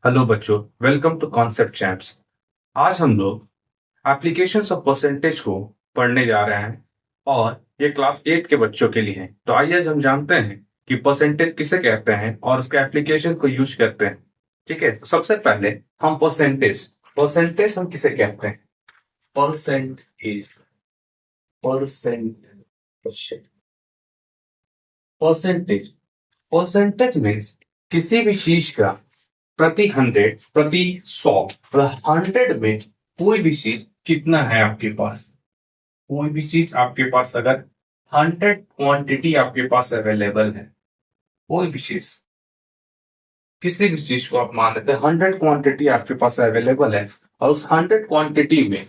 Hello बच्चों, welcome to concept chaps. आज हम लोग एप्लीकेशंस ऑफ परसेंटेज को पढ़ने जा रहे हैं और ये क्लास 8 के बच्चों के लिए है। तो आइए आज हम जानते हैं कि परसेंटेज किसे कहते हैं और उसके एप्लीकेशन को यूज करते हैं। ठीक है, तो सबसे पहले हम परसेंटेज परसेंटेज हम किसे कहते हैं? Percentage percentage percentage percentage means किसी भी चीज का प्रति 100, प्रति 100, 100 में कोई भी चीज कितना है आपके पास। कोई भी चीज आपके पास अगर 100 क्वांटिटी आपके पास अवेलेबल है, कोई भी चीज, किसी भी चीज को आप मान लेते हैं 100 क्वांटिटी आपके पास अवेलेबल है और उस 100 क्वांटिटी में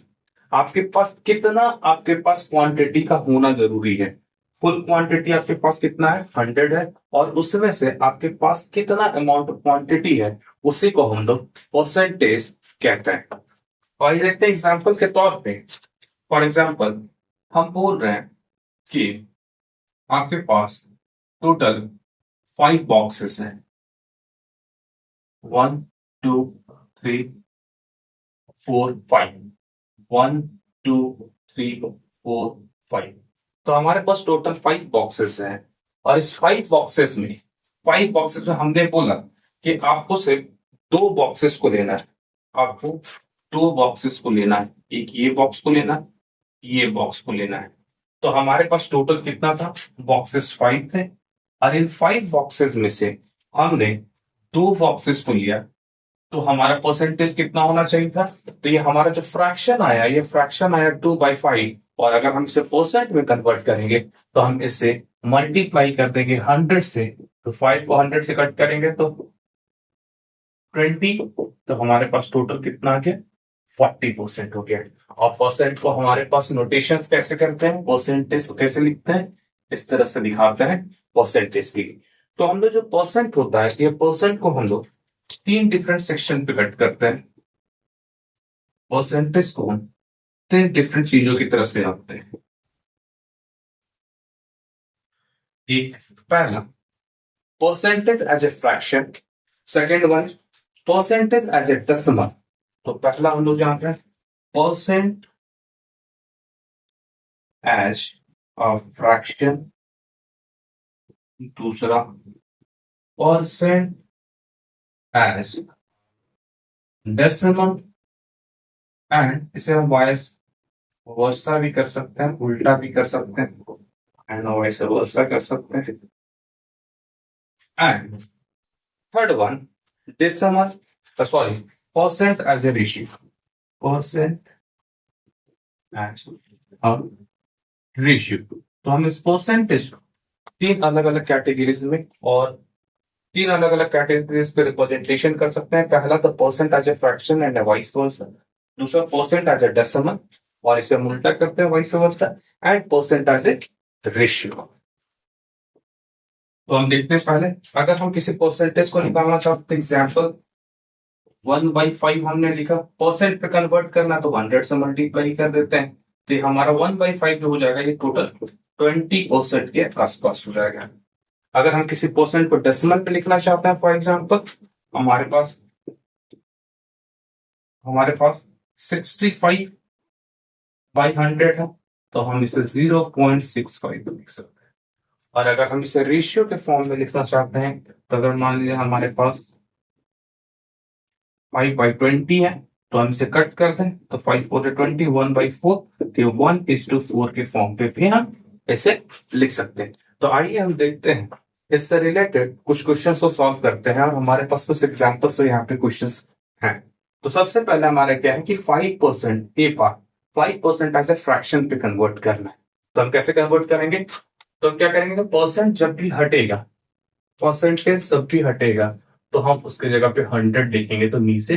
आपके पास कितना, आपके पास क्वांटिटी का होना जरूरी है। फुल क्वांटिटी आपके पास कितना है? 100 है और उसमें से आपके पास कितना अमाउंट ऑफ क्वांटिटी है, उसी को हम लोग परसेंटेज कहते हैं। तो आइए देखते हैं एग्जाम्पल के तौर पे। फॉर एग्जाम्पल हम बोल रहे हैं कि आपके पास टोटल 5 बॉक्सेस हैं। 1 2 3 4 5। 1 2 3 4 5। तो हमारे पास टोटल 5 बॉक्सेस हैं और इस 5 बॉक्सेस में हमने बोला कि आपको सिर्फ 2 बॉक्सेस को लेना है। आपको 2 बॉक्सेस को लेना है, एक ये बॉक्स को लेना है, ये बॉक्स को लेना है। तो हमारे पास टोटल कितना था? बॉक्सेस 5 थे और इन 5 बॉक्सेस में से हमने 2 बॉक्सेस को लिया। तो हमारा परसेंटेज कितना होना चाहिए था? तो ये हमारा जो फ्रैक्शन आया, ये फ्रैक्शन आया 2/5 और अगर हम इसे परसेंट में कन्वर्ट करेंगे तो हम इसे मल्टीप्लाई कर देंगे 100 से। तो 5 को 100 से कट करेंगे तो 20। तो हमारे पास टोटल कितना आ गया? 40% हो गया। और परसेंट को हमारे पास नोटेशन कैसे करते हैं, परसेंटेज को कैसे लिखते हैं, इस तरह से दिखाते हैं परसेंटेज की। तो हम लोग जो परसेंट होता है, ये परसेंट को हम लोग 3 डिफरेंट सेक्शन पे कट करते हैं। परसेंटेज को हम 3 डिफरेंट चीजों की तरफ से रखते हैं। एक, पहला percentage as a fraction, second one percentage as a decimal. तो पहला हम लोग जानते हैं परसेंट एज अ फ्रैक्शन, दूसरा परसेंट एज डेसिमल एंड इसे हम वाइस वर्सा भी कर सकते हैं, उल्टा भी कर सकते हैं एंड वाइस वर्सा कर सकते हैं। And third one decimal, sorry, percent as a ratio, percent as a ratio. तो हम इस परसेंटेज 3 अलग अलग कैटेगरीज में और 3 अलग अलग कैटेगरीज पे रिप्रेजेंटेशन कर सकते हैं। पहला तो percent as a fraction and vice versa, दूसरा परसेंट एज ए डेसिमल और इसे हम उल्टा करते हैं vice versa, and percent as a ratio. तो हम देखते हैं पहले, अगर हम किसी परसेंटेज को निकालना चाहते हैं, एग्जाम्पल 1/5 हमने लिखा, परसेंट पे कन्वर्ट करना तो 100 से मल्टीप्लाई कर देते हैं। तो ये हमारा 1/5 जो हो जाएगा, ये टोटल 20% के आसपास हो जाएगा। अगर हम किसी परसेंट को डेसिमल पे लिखना चाहते हैं, फॉर एग्जाम्पल हमारे पास 65/100 है, तो हम इसे 0.65 लिख सकते हैं। और अगर हम इसे रेशियो के फॉर्म में लिखना चाहते हैं, तो अगर मान लीजिए हमारे पास 5/20 है, तो हम इसे कट कर दें तो 5 4 20, 1/4, तो 1:4 के फॉर्म पे भी हम इसे लिख सकते हैं। तो आइए हम देखते हैं, इससे रिलेटेड कुछ क्वेश्चंस को सॉल्व करते हैं और हमारे पास कुछ एग्जांपल्स से यहाँ पे क्वेश्चंस हैं। तो सबसे पहले हमारा क्या है कि 5% ए पार्ट, 5% एज ए फ्रैक्शन पे कन्वर्ट करना है। तो हम कैसे कन्वर्ट करेंगे? तो हम क्या करेंगे, परसेंट जब भी हटेगा, परसेंटेज जब भी हटेगा, तो हम उसके जगह पे 100 लिखेंगे, तो नीचे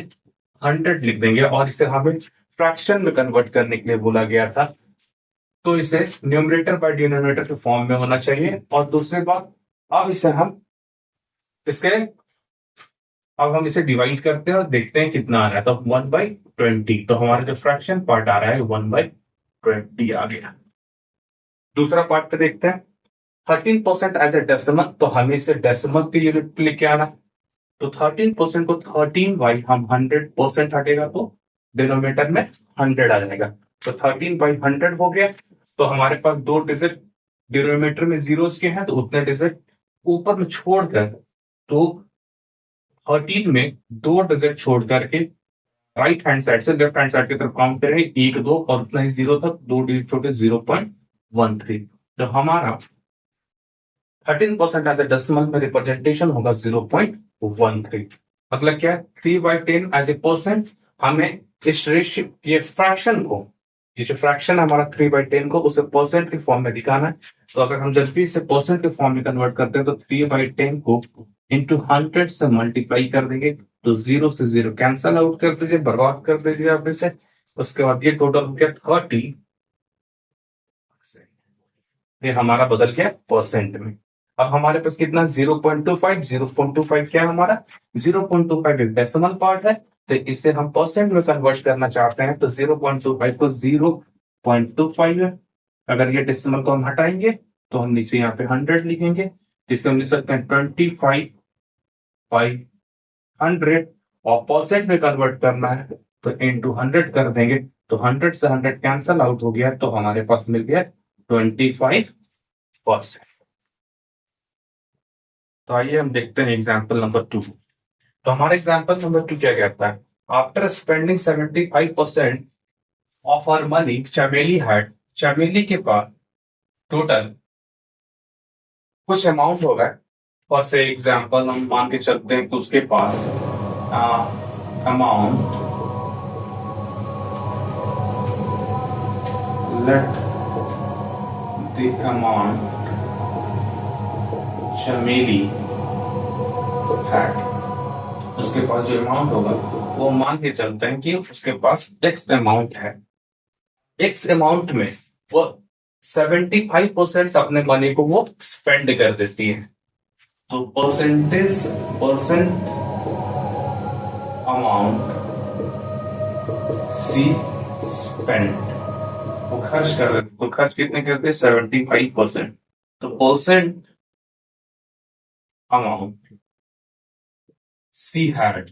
100 लिख देंगे और इसे हमें फ्रैक्शन में कन्वर्ट करने के लिए बोला गया था, तो इसे न्यूमरेटर बाय डिनोमिनेटर के फॉर्म में होना चाहिए। और दूसरी बात, अब इसे हम इसके अब हम इसे डिवाइड करते हैं और देखते हैं कितना आ रहा है। तो 1/20, तो हमारा जो फ्रैक्शन पार्ट आ रहा है 1/20 आ गया। दूसरा पार्ट पे देखते हैं 13% एज ए डेसिमल, तो हमें इसे डेसिमल की यूनिट पे लेके आना है। तो 13% को 13 बाई हम 100% हटेगा तो डिनोमिनेटर में 100 आ जाएगा। तो 13 बाई 100 हो गया। तो हमारे पास दो डिजिट डिनोमिनेटर में जीरोस के हैं, तो उतने डिजिट ऊपर में छोड़कर, तो 13 में दो डिजिट छोड़ करके राइट हैंड साइड से लेफ्ट हैंड साइड की तरफ काउंट करें, एक दो और उतना ही जीरो था, दो डिजिट छोटे 0.13। तो हमारा 13% एज ए डेसिमल में रिप्रेजेंटेशन होगा 0.13। मतलब क्या है, 3/10 एज ए परसेंट। हमें इस रेशियो, ये फ्रैक्शन को, ये जो फ्रैक्शन है हमारा 3/10 को, उसे परसेंट के फॉर्म में दिखाना है। तो अगर हम जब भी इसे परसेंट के फॉर्म में कन्वर्ट करते हैं तो 3/10 को इंटू 100 से मल्टीप्लाई कर देंगे, तो जीरो से जीरो कैंसल आउट कर दीजिए, बर्बाद कर दीजिए आप इसे। उसके बाद ये टोटल हो गया 30, ये हमारा बदल गया परसेंट में। अब हमारे पास कितना 0.25, 0.25 क्या है हमारा, 0.25 एक डेसिमल पार्ट है, तो इसे हम परसेंट में कन्वर्ट करना चाहते हैं, तो 0.25 को 0.25 है। अगर ये डेसिमल को हम हटाएंगे तो हम नीचे यहाँ पे 100 लिखेंगे, जिसे हम लिख सकते हैं 25/100। और परसेंट में कन्वर्ट करना है तो इंटू 100 कर देंगे, तो 100 से 100 कैंसल आउट हो गया, तो हमारे पास मिल गया 25%। तो आइए हम देखते हैं एग्जाम्पल नंबर 2। तो हमारा एग्जाम्पल नंबर 2 क्या कहता है, after spending 75% of our money, Chameli के पास टोटल कुछ अमाउंट होगा। फॉर से एग्जाम्पल हम मान के चलते हैं कि उसके पास amount, let the amount Chameli had, उसके पास जो अमाउंट होगा वो मान के चलते हैं कि उसके पास एक्स अमाउंट है। एक्स अमाउंट में वो 75% अपने मनी को वो स्पेंड कर देती है। तो परसेंट अमाउंट सी स्पेंड, वो खर्च कर देते, वो खर्च कितने करते हैं 75%। तो percent amount she had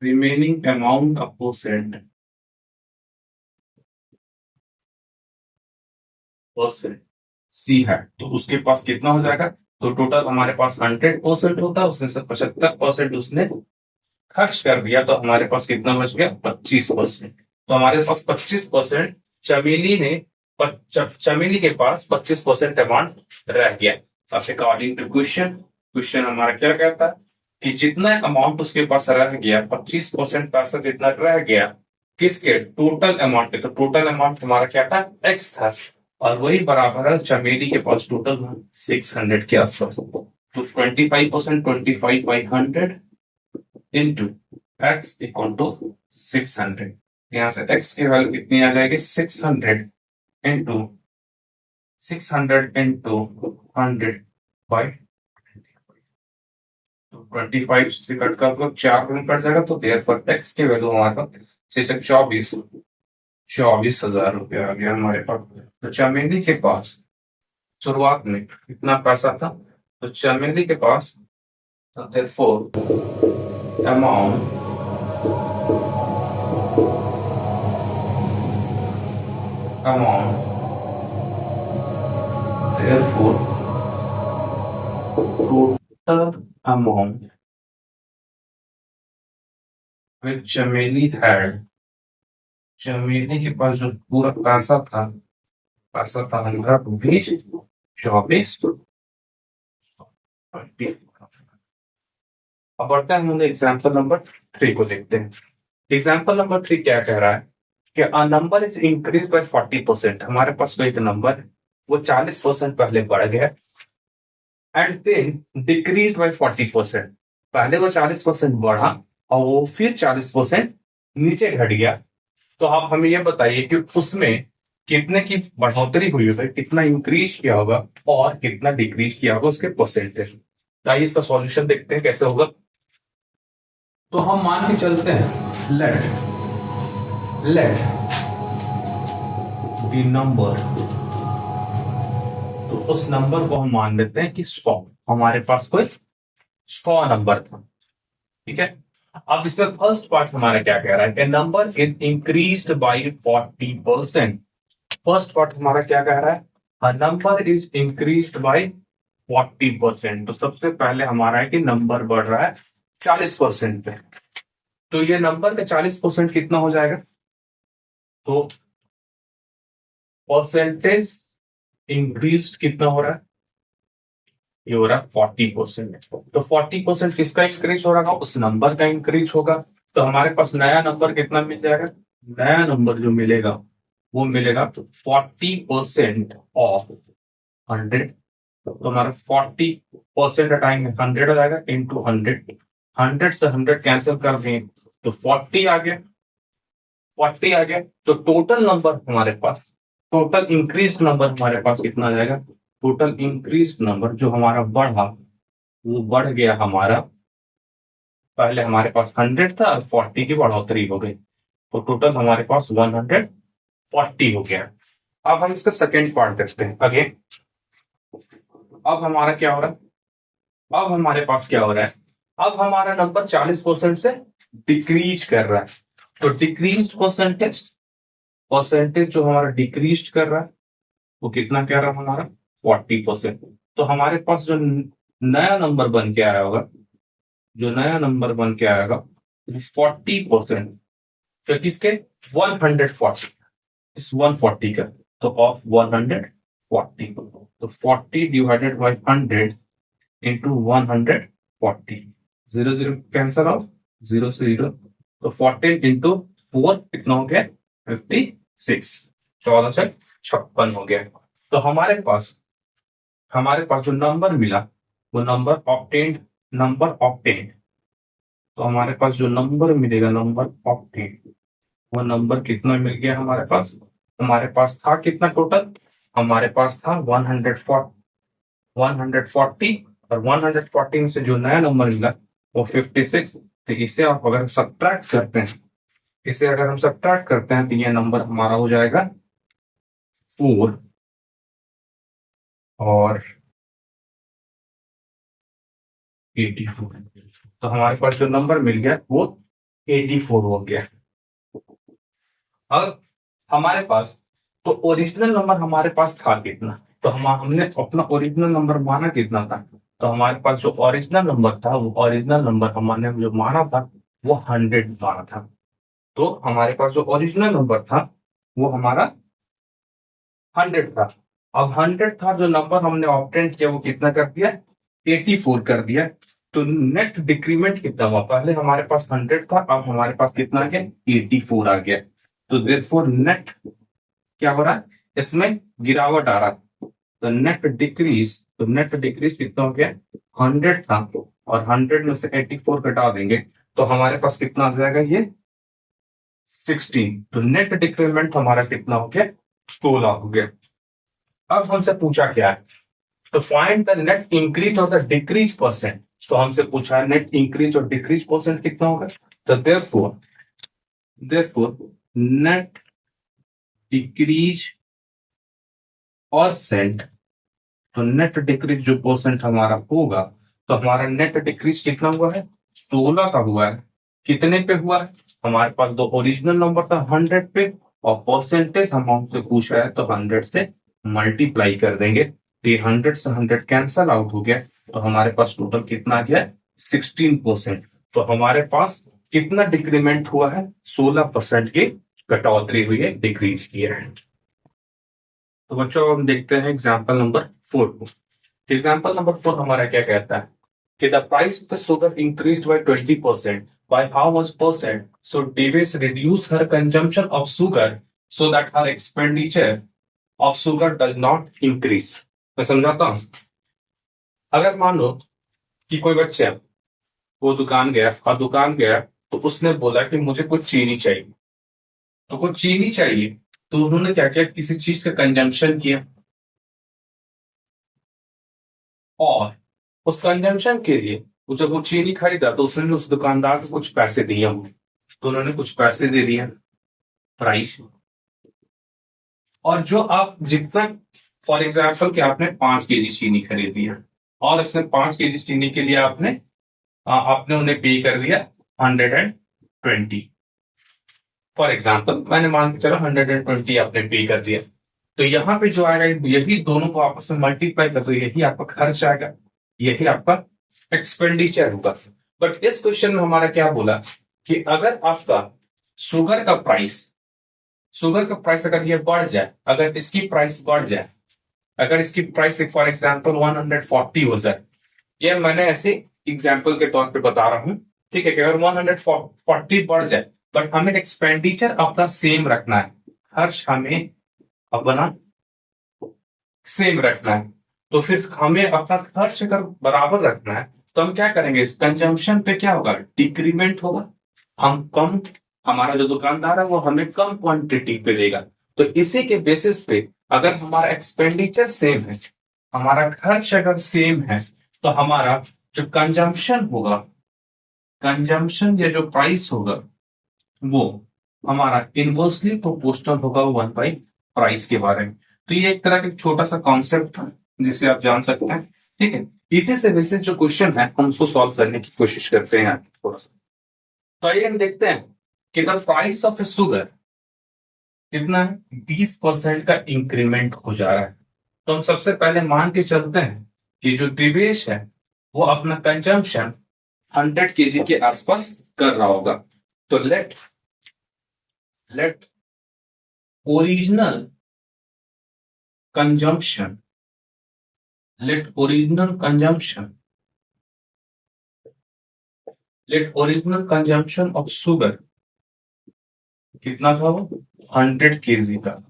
remaining amount of percent सी है, तो उसके पास कितना हो जाएगा, तो टोटल हमारे पास 100% होता है, उसने से 75% उसने खर्च कर दिया, तो हमारे पास कितना बच गया 25%। तो हमारे पास 25% चमेली ने चमेली के पास 25% अमाउंट रह गया। अकॉर्डिंग टू क्वेश्चन हमारा क्या कहता है कि जितना अमाउंट उसके पास रह गया, 25% पैसा जितना रह गया किसके, टोटल अमाउंट के, तो टोटल अमाउंट हमारा क्या था, एक्स था, और वही बराबर है चमेली के पास टोटल 600 के आसपास। तो 25%, 25/100 इंटू एक्स इक्वल टू 600। यहाँ से एक्स की वैल्यू कितनी आ जाएगी, 600 इंटू 100 तो 25 से कट कर लो, 4 में कट जाएगा, तो देयरफॉर एक्स की वैल्यू हमारे पास 24,000 रुपया आ गया हमारे पास। तो चमेली के पास शुरुआत में कितना पैसा था, तो चमेली के पास therefore amount therefore total amount which चमेली had, चमेली के पास जो पूरा पैसा था हमारा 24। अब बढ़ते हैं हम एग्जाम्पल नंबर 3 को देखते हैं। एग्जाम्पल नंबर 3 क्या कह रहा है कि अ नंबर इज इंक्रीज बाय 40%। हमारे पास कोई एक नंबर है, वो 40% पहले बढ़ गया एंड देन डिक्रीज बाय 40%। पहले वो 40% बढ़ा और वो फिर 40% नीचे घट गया। तो आप हमें ये बताइए कि उसमें कितने की बढ़ोतरी हुई होगी, कितना इंक्रीज किया होगा और कितना डिक्रीज किया होगा उसके परसेंटेज। तो आइए इसका सॉल्यूशन देखते हैं कैसे होगा। तो हम मान के चलते हैं लेट द नंबर, तो उस नंबर को हम मान लेते हैं कि 100। हमारे पास कोई 100 नंबर था, ठीक है। अब इसमें फर्स्ट पार्ट हमारा क्या कह रहा है, A number is increased by 40%। First part हमारा क्या कह रहा है, a number is increased by 40%। तो सबसे पहले हमारा है कि नंबर बढ़ रहा है 40% पे। तो ये नंबर का 40% कितना हो जाएगा, तो परसेंटेज इंक्रीज कितना हो रहा है, ये हो रहा है 40%। तो 40% किसका इंक्रीज हो रहा है, उस नंबर का इंक्रीज होगा। तो हमारे पास नया नंबर कितना मिल जाएगा, नया नंबर जो मिलेगा वो मिलेगा तो 40% ऑफ 100। तो हमारा 40% हटाएंगे 100 हो जाएगा, इंटू 100। 100 से 100 कैंसिल कर दें तो 40 आ गया, 40 आ गया। तो टोटल नंबर हमारे पास, टोटल इंक्रीज नंबर हमारे पास कितना आ जाएगा, टोटल इंक्रीज नंबर जो हमारा बढ़ा वो बढ़ गया हमारा, पहले हमारे पास 100 था और 40 की बढ़ोतरी हो गई, तो टोटल हमारे पास 140 हो गया। अब हम इसका सेकेंड पार्ट देखते हैं अगेन। अब हमारा क्या हो रहा है, अब हमारे पास क्या हो रहा है, अब हमारा नंबर 40% से डिक्रीज कर रहा है। तो डिक्रीज परसेंटेज, परसेंटेज जो हमारा डिक्रीज कर रहा है वो कितना कह रहा है हमारा 40%। तो हमारे पास जो नया नंबर बन के आया होगा, जो नया नंबर बन के आएगा 40%, तो किसके 140, इस 140 का, तो ऑफ 140, तो 40 divided by 100 into 140, 0 0 cancel of, 0 से 0, तो 14 इंटू 4 कितना हो गया 56, 14 से 56 हो गया। तो हमारे पास जो नंबर मिला वो नंबर ऑब्टेन्ड, नंबर ऑब्टेन्ड, तो हमारे पास जो नंबर मिलेगा, नंबर ऑब्टेन्ड, वो नंबर कितना मिल गया हमारे पास था कितना टोटल, हमारे पास था 140, 140, और 140 में से जो नया नंबर मिला वो 56। तो इसे आप अगर सब्ट्रैक्ट करते हैं, इसे अगर हम सब्ट्रैक्ट करते हैं तो ये नंबर हमारा हो जाएगा 4 और 84। तो हमारे पास जो नंबर मिल गया वो 84 हो गया। अब हमारे पास तो ओरिजिनल नंबर हमारे पास था कितना, तो हमने अपना ओरिजिनल नंबर माना कितना था, तो हमारे पास जो ओरिजिनल नंबर था वो ओरिजिनल नंबर हमने जो माना था वो 100 माना था। तो हमारे पास जो ओरिजिनल नंबर था वो हमारा 100 था। अब 100 था, जो नंबर हमने ऑब्टेन किया वो कितना कर दिया 84 कर दिया। तो नेट डिक्रीमेंट कितना हुआ, पहले हमारे पास 100 था, अब हमारे पास कितना आ गया 84 आ गया। तो देयरफॉर नेट क्या हो रहा है, इसमें गिरावट आ रहा है। तो नेट डिक्रीज, तो नेट डिक्रीज कितना हो गया 100 था, और 100 में से 84 घटा देंगे तो हमारे पास कितना आ जाएगा ये 16। तो नेट डिक्रीमेंट हमारा कितना हो गया 16 हो गया। अब हमसे पूछा क्या है, तो फाइंड द नेट इंक्रीज और द डिक्रीज परसेंट। तो हमसे पूछा है नेट इंक्रीज और डिक्रीज परसेंट कितना होगा, तो देयरफॉर नेट डिक्रीज परसेंट, तो नेट डिक्रीज जो परसेंट हमारा होगा, तो हमारा नेट डिक्रीज कितना हुआ है 16 का हुआ है। कितने पे हुआ है, हमारे पास दो ओरिजिनल नंबर था 100 पे, और परसेंटेज हम हमसे पूछ रहा है तो 100 से मल्टीप्लाई कर देंगे। तो ये 100 से 100 कैंसल आउट हो गया, तो हमारे पास टोटल कितना आ गया 16%। तो हमारे पास कितना डिक्रीमेंट हुआ है 16% की कटौती हुई है, डिक्रीज किया है। तो बच्चों हम देखते हैं एग्जाम्पल नंबर 4 को। एग्जाम्पल नंबर 4 हमारा क्या कहता है कि the price of sugar increase by 20%, by how much percent so Davis reduce her consumption of sugar so that her expenditure of sugar does not increase। मैं समझाता हूं, अगर मान लो कि कोई बच्चा वो दुकान गया और दुकान गया तो उसने बोला कि मुझे कुछ चीनी चाहिए, तो कुछ चीनी चाहिए, तो उन्होंने क्या किया किसी चीज का कंजम्पशन किया, और उस कंजम्पशन के लिए वो जब वो चीनी खरीदा तो उसने उस दुकानदार को कुछ पैसे दिए होंगे, तो उन्होंने कुछ पैसे दे दिए प्राइस, और जो आप जितना, फॉर एग्जाम्पल कि आपने 5 केजी चीनी खरीदी है और इसमें 5 केजी चीनी के लिए आपने उन्हें पे कर दिया 120। फॉर एग्जाम्पल मैंने मान के चलो 120 आपने पे कर दिया, तो यहाँ पे जो आएगा यही दोनों को आपस में मल्टीप्लाई कर दो, यही आपका खर्च आएगा, यही आपका एक्सपेंडिचर होगा। बट इस क्वेश्चन में हमारा क्या बोला कि अगर आपका शुगर का प्राइस अगर ये बढ़ जाए, अगर इसकी प्राइस बढ़ जाए, अगर इसकी प्राइस फॉर एग्जाम्पल 140 हो जाए, ये मैंने ऐसे एग्जाम्पल के तौर पे बता रहा हूं, ठीक है कि अगर 140 बढ़ जाए बट हमें एक्सपेंडिचर अपना सेम रखना है, खर्च हमें अपना सेम रखना है, तो फिर हमें अपना खर्च अगर बराबर रखना है तो हम क्या करेंगे, इस कंजम्पशन पे क्या होगा, डिक्रीमेंट होगा। हम कम, हमारा जो दुकानदार है वो हमें कम क्वांटिटी पे देगा, तो इसी के बेसिस पे अगर हमारा एक्सपेंडिचर सेम है, हमारा खर्च अगर सेम है, तो हमारा जो कंजम्पशन होगा, कंजम्पशन या जो प्राइस होगा वो हमारा इनवर्सली प्रोपोर्शनल होगा 1 बाई प्राइस के बारे में। तो ये एक तरह का छोटा सा कॉन्सेप्ट है जिसे आप जान सकते हैं, ठीक है। इसी से बेसिस जो क्वेश्चन है हम उसको सॉल्व करने की कोशिश करते हैं थोड़ा सा। तो आइए हम देखते हैं कि the price of A sugar कितना है, 20% का इंक्रीमेंट हो जा रहा है। तो हम सबसे पहले मान के चलते हैं कि जो दिवेश है वो अपना कंजम्पशन 100 केजी के आसपास कर रहा होगा। तो let original consumption let original consumption of sugar कितना था, वो 100 केजी का।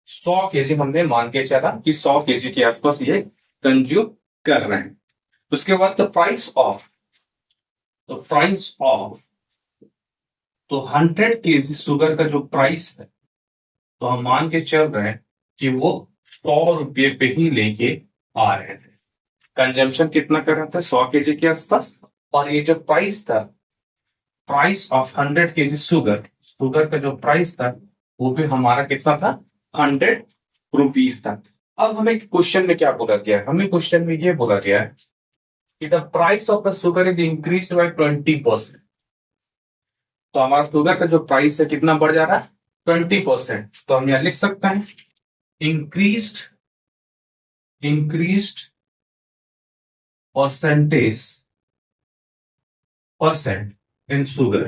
100 केजी हमने मान के चला कि 100 केजी के आसपास ये कंज्यूम कर रहे हैं। उसके बाद द प्राइस ऑफ तो 100 केजी शुगर का जो प्राइस है, तो हम मान के चल रहे हैं कि वो 100 रुपये पे ही लेके आ रहे थे। कंजम्पशन कितना कर रहा था, 100 केजी के आसपास, और ये जो प्राइस था, प्राइस ऑफ 100 केजी शुगर का जो प्राइस था वो भी हमारा कितना था, 100 रुपीज था। अब हमें क्वेश्चन में क्या बोला गया है, हमें क्वेश्चन में ये बोला गया है कि the price of the sugar is increase by 20%। तो हमारा शुगर का जो प्राइस है कितना बढ़ जा रहा है, 20%। तो हम यहां लिख सकते हैं इंक्रीज्ड परसेंट इन शुगर।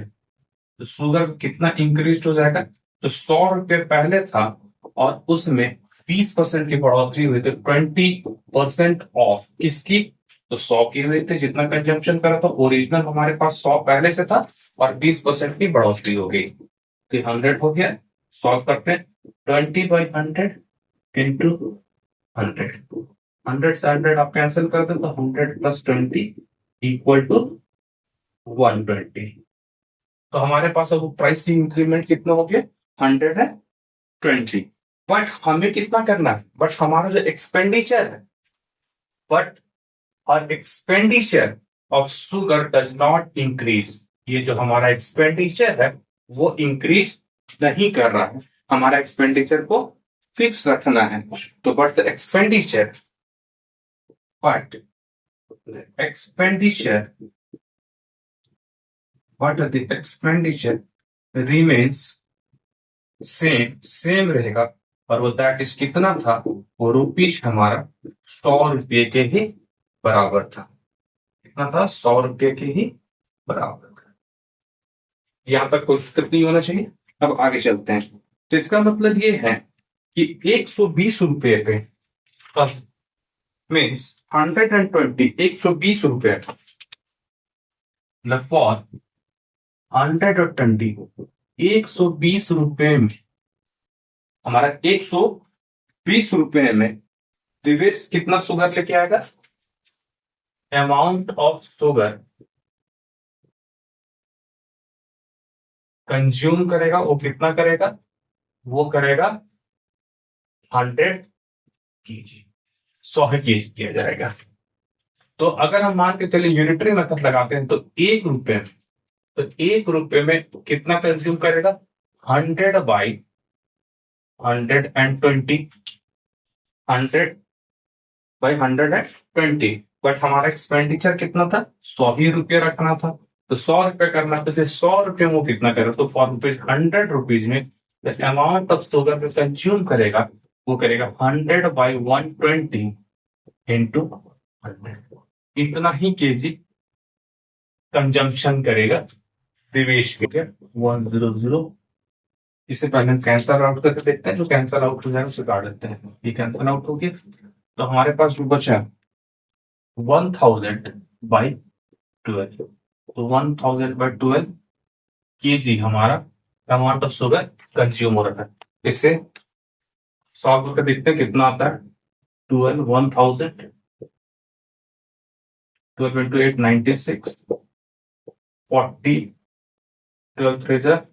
तो शुगर कितना इंक्रीज हो जाएगा, तो 100 रुपये पहले था और उसमें 20% की बढ़ोतरी हुई, तो 20% ऑफ किसकी, तो 100 की हुई थी जितना कंजम्पशन करा था। ओरिजिनल हमारे पास 100 पहले से था और 20% की बढ़ोतरी हो गई, तो 100 हो गया। सॉल्व करते हैं, 20/100 इंटू 100 से 100 आप कैंसिल कर दो, तो 100 + 20 इक्वल टू 120। तो हमारे पास अब प्राइस की इंक्रीमेंट कितना हो गया, 120। बट हमें कितना करना है, बट हमारा जो एक्सपेंडिचर है, बट और expenditure of sugar does not increase. ये जो हमारा एक्सपेंडिचर है वो इंक्रीज नहीं कर रहा है, हमारा एक्सपेंडिचर को फिक्स रखना है। तो but the expenditure remains same रहेगा, और वो दैट इज कितना था, वो रुपीज हमारा 100 रुपये के ही बराबर था। कितना था, 100 रुपये के ही बराबर था। यहां तक कोई दिक्कत नहीं होना चाहिए। अब आगे चलते हैं। तो इसका मतलब ये है कि 120 रुपये पे मीन्स 120 120 रुपये फॉर 120 120 रुपये में, हमारा 120 रुपये में दिवेश कितना शुगर लेके आएगा, अमाउंट ऑफ शुगर कंज्यूम करेगा, वो कितना करेगा, वो करेगा 100 केजी, 100 केजी किया जाएगा। तो अगर हम मान के चलिए यूनिटरी मेथड लगाते हैं, तो 1 रुपये में कितना कंज्यूम करेगा, 100 120, 100/120, बट हमारा एक्सपेंडिचर कितना था, 100 ही रुपये रखना था। तो 100 रुपये करना था, तो 100 रुपये में वो कितना करेगा, तो फॉर रुपीज 100 रुपीज में द अमाउंट ऑफ शुगर जो कंज्यूम करेगा वो करेगा 100/120 इंटू 100, इतना ही केजी कंजम्पशन करेगा दिवेश के। 100, इसे पहले हम कैंसल आउट करके देखते हैं, जो कैंसल आउट हो जाए उसे काट देते हैं। ये कैंसल आउट हो गया, तो हमारे पास जो बचा 1000/12, तो 1000/12 केजी हमारा अमाउंट ऑफ शुगर कंज्यूम हो रहा है। इसे सॉल्व करके देखते हैं कितना आता है। 1000, 12 इंटू 8 96, 40, 12 3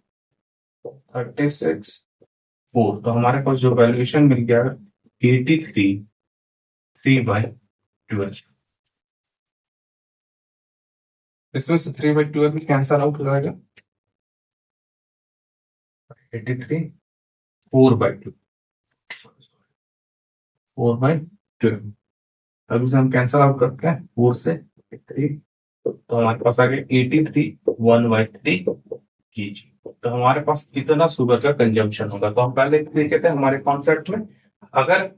36, 4, तो हमारे पास जो वैल्यूएशन मिल गया 83 3/12। इसमें से 3/12 भी कैंसल आउट हो जाएगा, 83 4/2, 4/12। अब इसे हम कैंसल आउट करते हैं 4 से 3, तो हमारे पास आ गया 83 1/3 केजी। तो हमारे पास इतना शुगर का कंजम्पशन होगा। तो हम पहले लिखे थे हमारे कॉन्सेप्ट में, अगर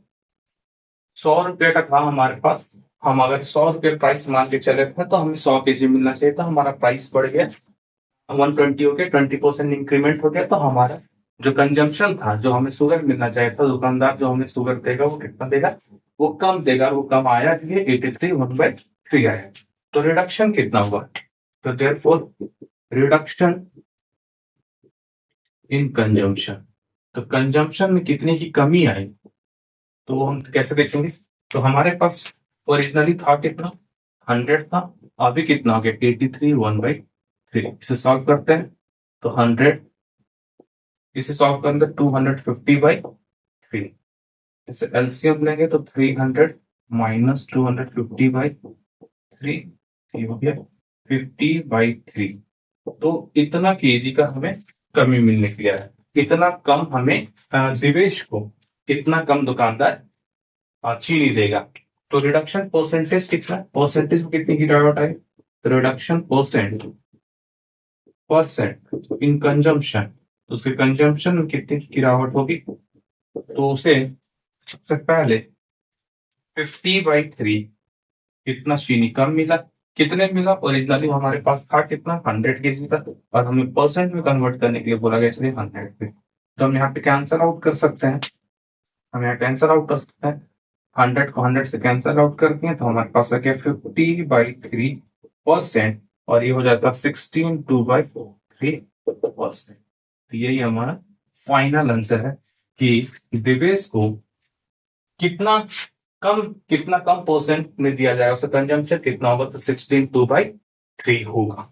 100 रुपये का था हमारे पास, हम अगर 100 रुपये प्राइस मान के चले थे तो हमें 100 केजी मिलना चाहिए था। हमारा प्राइस बढ़ गया 120 हो गया, 20% इंक्रीमेंट हो गया, तो हमारा जो कंजम्पशन था, जो हमें शुगर मिलना चाहिए था, दुकानदार जो हमें शुगर देगा वो कितना देगा, वो कम देगा। वो कम आया, ये 83 1/3 आया। तो रिडक्शन कितना हुआ, तो देयरफॉर रिडक्शन इन कंजम्पशन, तो कंजम्पशन में कितने की कमी आई, तो वो हम कैसे देखेंगे। तो हमारे पास ओरिजिनली था कितना, 100 था, अभी कितना हो गया 83 1/3। इसे सॉल्व करते हैं तो 100, इसे सॉल्व करने 250/3, इसे एलसीएम लेंगे तो 300 माइनस 250/3, ये हो गया 50/3। तो इतना केजी का हमें कमी मिलने के लिए है। इतना कम हमें दिवेश को इतना कम दुकानदार चीनी देगा। तो रिडक्शन परसेंटेज कितना, परसेंटेज में कितनी गिरावट आई, रिडक्शन परसेंट इन कंजम्पशन, तो उसके कंजम्पशन में कितनी की गिरावट होगी, तो उसे सबसे पहले 50/3 कितना चीनी कम मिला। कितने मिला, ओरिजिनली हमारे पास था कितना 100 केजी था, और हमें परसेंट में कन्वर्ट करने के लिए बोला गया, इसलिए 100 पे। तो हम यहाँ पे कैंसल आउट कर सकते हैं, हम यहाँ कैंसल आउट कर सकते हैं 100 को 100 से कैंसल आउट करते हैं, तो हमारे पास आ गया 50/3%, और ये हो जाता है 16/2/3%। तो यही हमारा फाइनल आंसर है कि दिवेश को कितना कितना कम परसेंट में दिया जाएगा, उसका कंजम्पशन कितना होगा, तो 16/2/3 होगा।